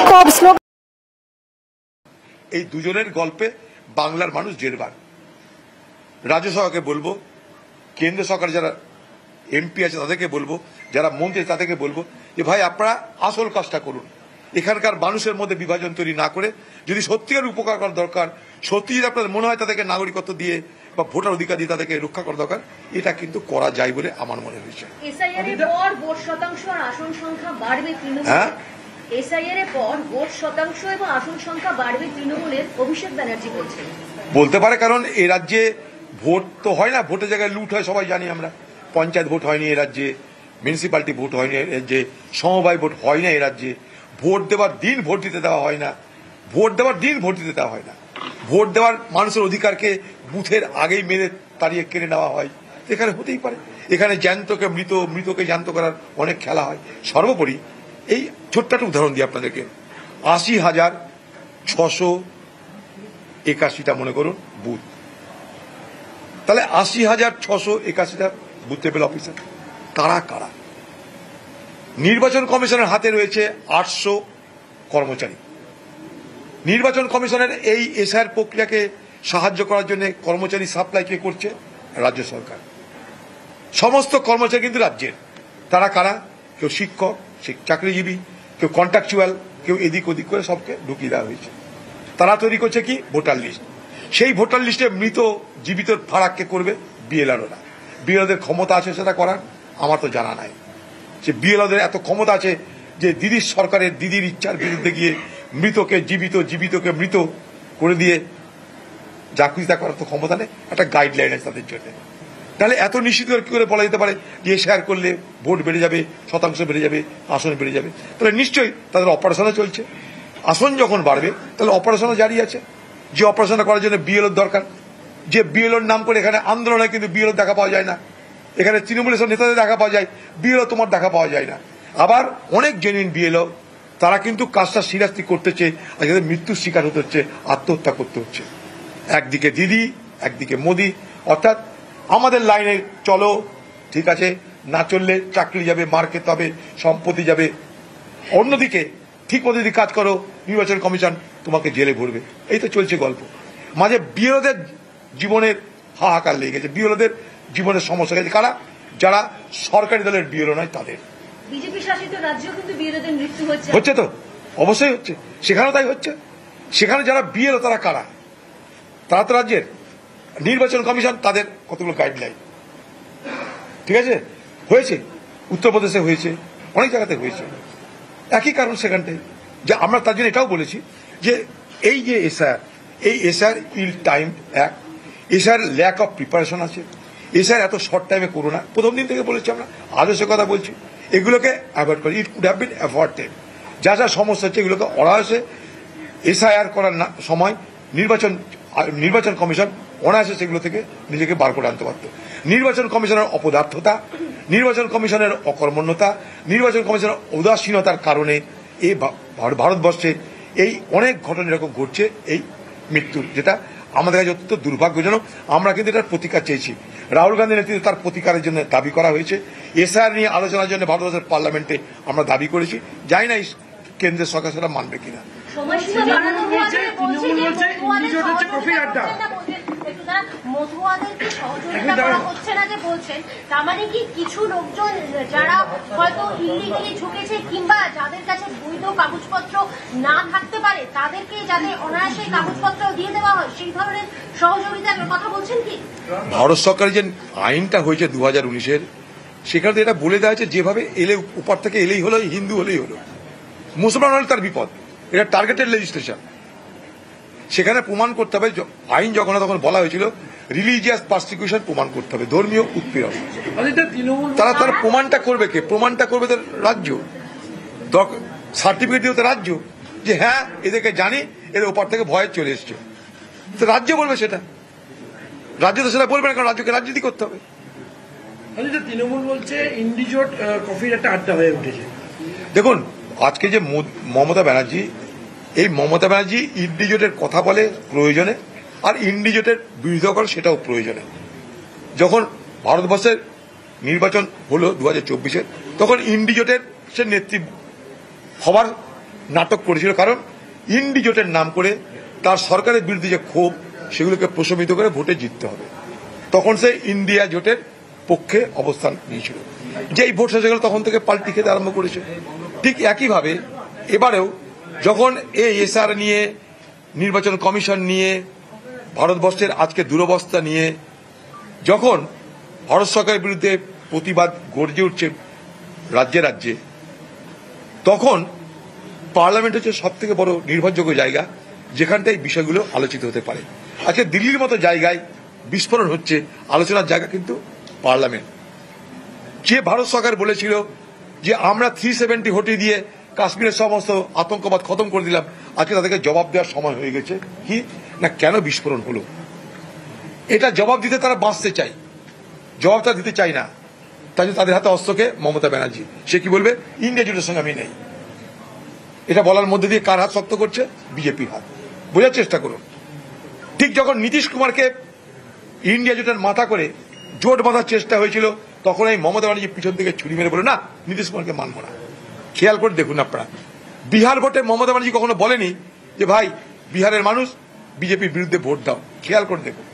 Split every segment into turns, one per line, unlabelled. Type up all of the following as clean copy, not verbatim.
বিক্ষোভ স্লোগান।
এই দুজনের গল্পে বাংলার মানুষ জেরবার। রাজ্য সরকারকে বলবো, কেন্দ্র সরকার যারা এমপি আছে তাদেরকে বলবো, যারা মন্ত্রী তাদেরকে বলবো যে ভাই আপনারা আসল কাজটা করুন। এখানকার মানুষের মধ্যে বিভাজন তৈরি না করে যদি সত্যিকার উপকার করার দরকার, সত্যি যদি আপনাদের মনে হয় তাদেরকে নাগরিকত্ব দিয়ে বা ভোটার অধিকার দিয়ে তাদেরকে রক্ষা করা দরকার, এটা কিন্তু করা যায় বলে আমার মনে হয়েছে।
এসআইআর এর পর ভোট শতাংশ আর আসন সংখ্যা বাড়বে তৃণমূল। এসআইআর এর পর ভোট শতাংশ এবং আসন সংখ্যা বাড়বে তৃণমূলের, অভিষেক ব্যানার্জি বলছেন।
বলতে পারে, কারণ এই রাজ্যে ভোট তো হয় না, ভোটের জায়গায় লুট হয়, সবাই জানি আমরা। পঞ্চায়েত ভোট হয়নি এই রাজ্যে, মিউনিসিপ্যালিটি ভোট হয়নি এই রাজ্যে, সমবায় ভোট হয় না এই রাজ্যে, ভোট দেওয়ার দিন ভোট দিতে দেওয়া হয় না, ভোট দেওয়ার দিন ভোট দিতে দেওয়া হয় না, ভোট দেওয়ার মানুষের অধিকারকে বুথের আগেই মেরে তাড়িয়ে কেড়ে নেওয়া হয়। এখানে হতেই পারে, এখানে জ্যান্তকে মৃত, মৃতকে জ্যান্ত করার অনেক খেলা হয়। সর্বোপরি এই ছোট্ট একটা উদাহরণ দিই আপনাদেরকে, 80,681টা মনে করুন বুথ, তাহলে 80,681টা বুথ লেভেল অফিসার কারা কারা? নির্বাচন কমিশনের হাতে রয়েছে 800 কর্মচারী। নির্বাচন কমিশনের এই এসআইআর প্রক্রিয়াকে সাহায্য করার জন্য কর্মচারী সাপ্লাই কে করছে? রাজ্য সরকার। সমস্ত কর্মচারী কিন্তু রাজ্যের। তারা কারা? কেউ শিক্ষক, চাকরিজীবী, কেউ কন্ট্রাকচুয়াল, কেউ এদিক ওদিক করে সবকে ঢুকিয়ে দেওয়া হয়েছে। তারা তৈরি করছে কি? Voter list. সেই ভোটার লিস্টে মৃত জীবিত ফারাককে করবে বিএলআরওরা। বিএলওদের ক্ষমতা আছে সেটা করার? আমার তো জানা নাই। যে বিএলওদের এত ক্ষমতা আছে যে দিদির সরকারের দিদির ইচ্ছার বিরুদ্ধে গিয়ে মৃতকে জীবিত, জীবিতকে মৃত করে দিয়ে যা খুশি তা করার তো ক্ষমতা নেই। একটা গাইডলাইন আছে তাদের জন্য। তাহলে এত নিশ্চিত করে কি করে বলা যেতে পারে যে শেয়ার করলে ভোট বেড়ে যাবে, শতাংশ বেড়ে যাবে, আসন বেড়ে যাবে? তাহলে নিশ্চয়ই তাদের অপারেশনও চলছে। আসন যখন বাড়বে তাহলে অপারেশনও জারি আছে। যে অপারেশনটা করার জন্য বিএলওর দরকার, যে বিএলওর নাম করে এখানে আন্দোলন হয় কিন্তু বিএলও দেখা পাওয়া যায় না। এখানে তৃণমূলের সব নেতাদের দেখা পাওয়া যায়, বিএলও তোমার দেখা পাওয়া যায় না। আবার অনেক জেনুইন বিএলও তারা কিন্তু কাজটা সিরিয়াসলি করতেছে, আর যাদের মৃত্যুর শিকার হতে হচ্ছে, আত্মহত্যা করতে হচ্ছে। একদিকে দিদি, একদিকে মোদি, অর্থাৎ আমাদের লাইনে চলো, ঠিক আছে, না চললে চাকরি যাবে, মার খেতে হবে, সম্পত্তি যাবে। অন্যদিকে ঠিক মতো যদি কাজ করো নির্বাচন কমিশন তোমাকে জেলে ভরবে। এই তো চলছে গল্প। মাঝে বিএলওদের জীবনের হাহাকার লেগে গেছে, বিএলওদের জীবনের সমস্যা গেছে। কারা? যারা সরকারি দলের বিএলও নয় তাদের।
বিজেপি শাসিত রাজ্যেও কিন্তু বিএলওদের মৃত্যু হচ্ছে।
হচ্ছে তো, অবশ্যই হচ্ছে, সেখানেও তাই হচ্ছে। সেখানে যারা বিএলও তারা কারা? তারা তো রাজ্যের। নির্বাচন কমিশন তাদের কতগুলো গাইডলাইন, ঠিক আছে, হয়েছে, উত্তরপ্রদেশে হয়েছে, অনেক জায়গাতে হয়েছে। একই কারণ সেখানটায় যে আমরা তার জন্য এটাও বলেছি যে এই যে এসআইআর, এই এসআইআর ইল টাইম এক, এসআইআর ল্যাক অফ প্রিপারেশন আছে। এসআইআর এত শর্ট টাইমে করো না, প্রথম দিন থেকে বলেছি আমরা, আজও সে কথা বলছি। এগুলোকে অ্যাভয়েড করি, it could have been avoided. যা যা সমস্যা হচ্ছে এগুলোকে অনায়াসে এসআইআর করার সময় নির্বাচন কমিশন অনায়াসে সেগুলো থেকে নিজেকে বার করে আনতে পারত। নির্বাচন কমিশনের অপদার্থতা, নির্বাচন কমিশনের অকর্মণ্যতা, নির্বাচন কমিশনের উদাসীনতার কারণে এই ভারতবর্ষে এই অনেক ঘটনা এরকম ঘটছে, এই মৃত্যুর, যেটা আমাদের কাছে অত্যন্ত দুর্ভাগ্যজনক। আমরা কিন্তু এটার প্রতিকার চেয়েছি। রাহুল গান্ধীর নেতৃত্বে তার প্রতিকারের জন্য দাবি করা হয়েছে। এসআইআর নিয়ে আলোচনার জন্য ভারতবর্ষের পার্লামেন্টে আমরা দাবি করেছি। জানি না কেন্দ্রের সরকার সেটা মানবে কিনা।
মধুয়াদেরকে সহযোগিতা করা হচ্ছে না যে বলছেন, তার মানে কি কিছু লোকজন যারা হয়তো ইলিগালি ঝুঁকেছে কিংবা যাদের কাছে বৈধ কাগজপত্র না থাকতে পারে তাদেরকে যাতে অনায়াসে কাগজপত্র দিয়ে দেওয়া হয়, সেই ধরনের সহযোগিতার কথা বলছেন কি?
ভারত সরকারের যে আইনটা হয়েছে 2019-এর, সেখানে এটা বলে দেওয়া হয়েছে যেভাবে এলে উপর থেকে এলেই হলো, হিন্দু হলেই হলো, মুসলমান হলে তার বিপদ। এটা টার্গেটেড লেজিসলেশন। সেখানে প্রমাণ করতে হবে, আইন যখন তখন বলা হয়েছিল রিলিজিয়াস পারসিকিউশন প্রমাণ করতে হবে, ধর্মীয় উৎপীড়ন। তারা তার প্রমাণটা করবে কে? প্রমাণটা করবে তার রাজ্য, সার্টিফিকেট দিতে রাজ্য যে হ্যাঁ এদেরকে জানি, এদের ওপার থেকে ভয়ে চলে এসছে। তো রাজ্য বলবে সেটা, রাজ্য তো সেটা বলবে না, কারণ রাজ্যকে রাজনীতি করতে হবে।
তৃণমূল বলছে ইন্ডিজোট কফির একটা আড্ডা হয়ে উঠেছে।
দেখুন, আজকে যে মমতা ব্যানার্জি, এই মমতা ব্যানার্জি ইন্ডিজোটের কথা বলে প্রয়োজনে, আর ইন্ডিজোটের বিরোধিতা করে সেটাও প্রয়োজনে। যখন ভারতবর্ষের নির্বাচন হলো 2024-এর, তখন ইন্ডিজোটের সে নেত্রী হবার নাটক করেছিল, কারণ ইন্ডি জোটের নাম করে তার সরকারের বিরুদ্ধে যে ক্ষোভ সেগুলোকে প্রশমিত করে ভোটে জিততে হবে। তখন সে ইন্ডিয়া জোটের পক্ষে অবস্থান নিয়েছিল। যেই ভোট শেষ হয়ে গেল তখন থেকে পাল্টি খেতে আরম্ভ করেছে। ঠিক একইভাবে এবারেও যখন এই এসআর নিয়ে, নির্বাচন কমিশন নিয়ে, ভারতবর্ষের আজকে দুরবস্থা নিয়ে যখন ভারত সরকারের বিরুদ্ধে প্রতিবাদ গর্জে উঠছে রাজ্যে রাজ্যে, তখন পার্লামেন্ট হচ্ছে সব থেকে বড় নির্ভরযোগ্য জায়গা যেখানটায় বিষয়গুলো আলোচিত হতে পারে। আজকে দিল্লির মতো জায়গায় বিস্ফোরণ হচ্ছে, আলোচনার জায়গা কিন্তু পার্লামেন্ট। যে ভারত সরকার বলেছিল যে আমরা 370 হটিয়ে দিয়ে কাশ্মীরের সমস্ত আতঙ্কবাদ খতম করে দিলাম, আজকে তাদেরকে জবাব দেওয়ার সময় হয়ে গেছে। কি না, কেন বিস্ফোরণ হলো, এটা জবাব দিতে তারা বাঁচতে চায়, জবাবটা দিতে চায় না। তাই জন্য তাদের হাতে অস্ত্রকে মমতা ব্যানার্জি। সে কি বলবে, ইন্ডিয়া জোটের সঙ্গে আমি নেই। এটা বলার মধ্যে দিয়ে কার হাত শক্ত করছে? বিজেপির হাত। বোঝার চেষ্টা করুন। ঠিক যখন নীতিশ কুমারকে ইন্ডিয়া জোটের মাথা করে জোট বাঁধার চেষ্টা হয়েছিল, তখন এই মমতা ব্যানার্জি পিছন থেকে ছুরি মেরে বলে, না নীতিশ কুমারকে মানবো না। খেয়াল করে দেখুন আপনারা, বিহার ভোটে মমতা ব্যানার্জি কখনো বলেনি যে ভাই বিহারের মানুষ বিজেপির বিরুদ্ধে ভোট দাও। খেয়াল করে দেখুন,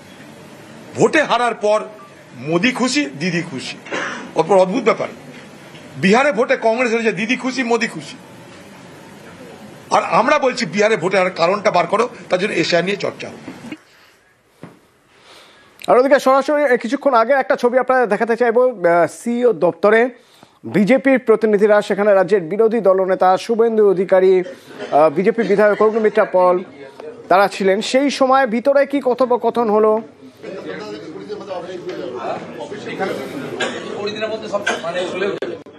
ভোটে হারার পর মোদি খুশি, দিদি খুশি। অপর অদ্ভুত ব্যাপার, বিহারে ভোটে কংগ্রেস হয়েছে, দিদি খুশি, মোদি খুশি। আর আমরা বলছি বিহারে ভোটে হারার কারণটা বার করো, তার জন্য এশিয়া নিয়ে চর্চা হোক।
আর ওদিকে সরাসরি কিছুক্ষণ আগে একটা ছবি আপনাদের দেখাতে চাইবো। সিইও দপ্তরে বিজেপির প্রতিনিধিরা, সেখানে রাজ্যের বিরোধী দলনেতা শুভেন্দু অধিকারী, বিজেপি বিধায়ক অগ্নিমিত্রা পল তারা ছিলেন। সেই সময় ভিতরে কি কথোপকথন হলো?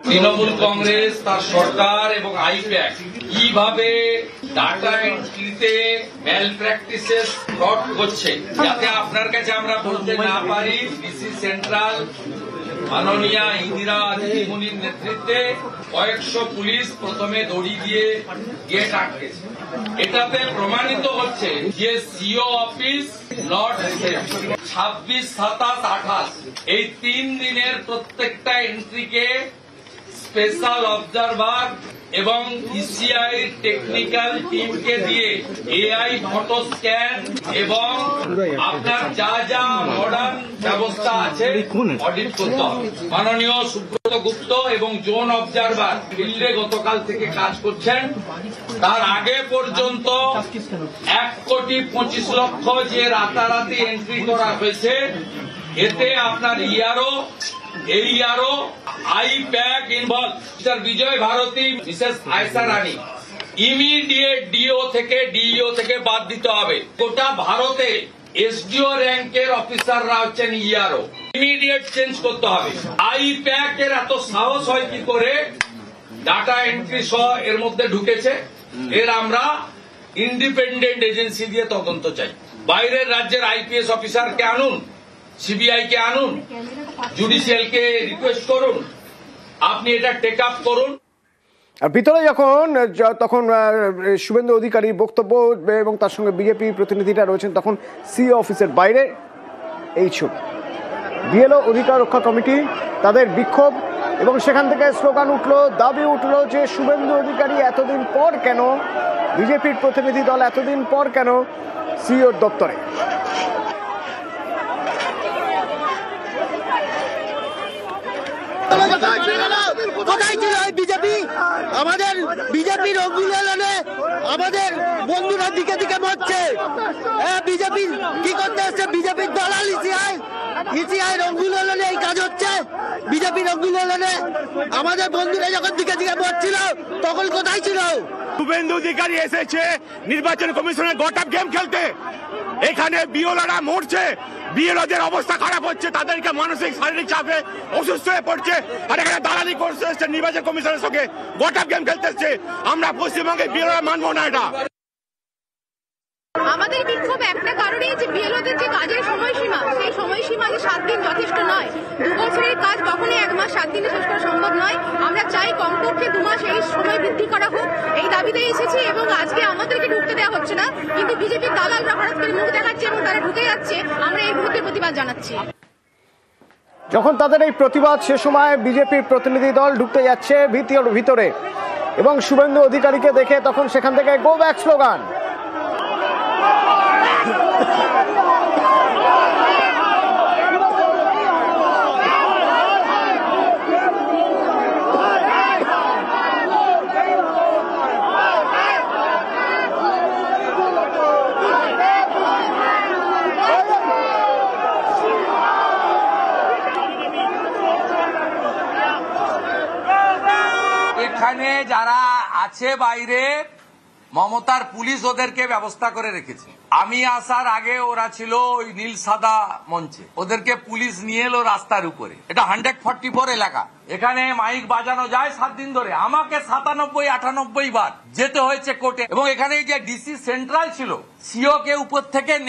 তৃণমূল কংগ্রেস, তার সরকার এবং আইপ্যাক কিভাবে ডাটা এন্ট্রিতে ম্যাল প্র্যাকটিসেস ফ্রড করছে, যাতে আপনার কাছে আমরা বলতে না পারি ডিসি সেন্ট্রাল মাননীয়া ইন্দিরা দিদিমণির নেতৃত্বে কয়েকশো পুলিশ প্রথমে দড়ি দিয়ে গেট আটকেছে। এটাতে প্রমাণিত হচ্ছে যে সিও অফিস নট সেফ। 26, 27, 28 এই 3 দিনের প্রত্যেকটা এন্ট্রিকে স্পেশাল অবজারভার এবং ইসিআই টেকনিক্যাল টিমকে দিয়ে এআই ফটো স্ক্যান এবং আপনার যা যা মডার্ন ব্যবস্থা আছে অডিট করতে হবে। মাননীয় সুব্রত গুপ্ত এবং জোন অবজারভার ফিল্ডে গতকাল থেকে কাজ করছেন। তার আগে পর্যন্ত 1,25,00,000 যে রাতারাতি এন্ট্রি করা হয়েছে, এতে আপনার আইপ্যাক ইনভলভ। মিস্টার বিজয় ভারতী, মিসেস আয়সা রানী ইমিডিয়েট ডিইও থেকে বাদ দিতে হবে। গোটা ভারতে এসডিও র্যাঙ্কের অফিসাররা হচ্ছেন ইমিডিয়েট চেঞ্জ করতে হবে। আইপ্যাক এর এত সাহস হয় কি করে ডাটা এন্ট্রি সহ এর মধ্যে ঢুকেছে? এর আমরা ইন্ডিপেন্ডেন্ট এজেন্সি দিয়ে তদন্ত চাই। বাইরের রাজ্যের আইপিএস অফিসারকে আনুন, সিবিআই কে আনুন, জুডিশিয়াল কে রিকোয়েস্ট করুন, আপনি এটা টেক আপ করুন।
আর ভিতরে তখন শুভেন্দু অধিকারীর বক্তব্য এবং তার সঙ্গে বিজেপি প্রতিনিধিরা রয়েছেন, তখন সিইও অফিসের বাইরে এই ছবি। বিএলও অধিকার রক্ষা কমিটি তাদের বিক্ষোভ, এবং সেখান থেকে স্লোগান উঠলো, দাবি উঠলো যে শুভেন্দু অধিকারী এতদিন পর কেন, বিজেপির প্রতিনিধি দল এতদিন পর কেন সিইওর দপ্তরে।
কোথায় ছিল বিজেপি? আমাদের বিজেপির অগ্নিলালনে আমাদের বন্ধুরা দিকে দিকে মরছে। বিজেপি কি করতে এসছে? বিজেপির দলাল ইসিআই অগ্নিলালনে এই কাজ হচ্ছে। বিজেপির অগ্নিলালনে আমাদের বন্ধুরা যখন দিকে দিকে মরছিল তখন কোথায় ছিল?
শুভেন্দু অধিকারী এসেছে নির্বাচন কমিশনের গট-আপ গেম খেলতে। এখানে বিএলওরা মরছে, বিএলওদের অবস্থা খারাপ হচ্ছে, তাদেরকে মানসিক শারীরিক চাপে অসুস্থ হয়ে পড়ছে, আর এখানে দালালি করতে এসছে নির্বাচন কমিশনের সঙ্গে গট-আপ গেম খেলতে এসছে। আমরা পশ্চিমবঙ্গে বিএলওরা মানবো না এটা।
আমাদের বিক্ষোভ একটা কারণেই যে বিএলওদের যে কাজের সময়সীমা, সেই সময়সীমা যে 7 দিন যথেষ্ট নয়। 2 বছরের কাজ কখনোই 1 মাস 7 দিনে শেষ করা সম্ভব নয়। আমরা চাই কমপক্ষে 2 মাস এই সময় বৃদ্ধি করা হোক, এই দাবিতে এসেছি। এবং আজকে আমাদেরকে ঢুকতে দেওয়া হচ্ছে না, কিন্তু বিজেপির দালালরা হঠাৎ করে মুখ দেখাচ্ছে এবং তারা ঢুকে যাচ্ছে। আমরা এই বিরুদ্ধে প্রতিবাদ জানাচ্ছি।
যখন তাদের এই প্রতিবাদ, সে সময় বিজেপির প্রতিনিধি দল ঢুকতে যাচ্ছে ভিতরে। এবং শুভেন্দু অধিকারীকে দেখে তখন সেখান থেকে গো ব্যাক স্লোগান।
এখানে যারা আছে বাইরে, মমতার পুলিশ ওদেরকে ব্যবস্থা করে রেখেছে। আমি আসার আগে ওরা ছিল ওই নীল সাদা মঞ্চে, ওদেরকে পুলিশ নিয়ে এলো রাস্তার উপরে। এটা 144 এলাকা, এখানে মাইক বাজানো যায় 7 দিন ধরে। আমাকে 97-98 বার যেতে হয়েছে কোর্টে। এবং এখানে যে ডিসি সেন্ট্রাল ছিল, সিও কে উপর থেকে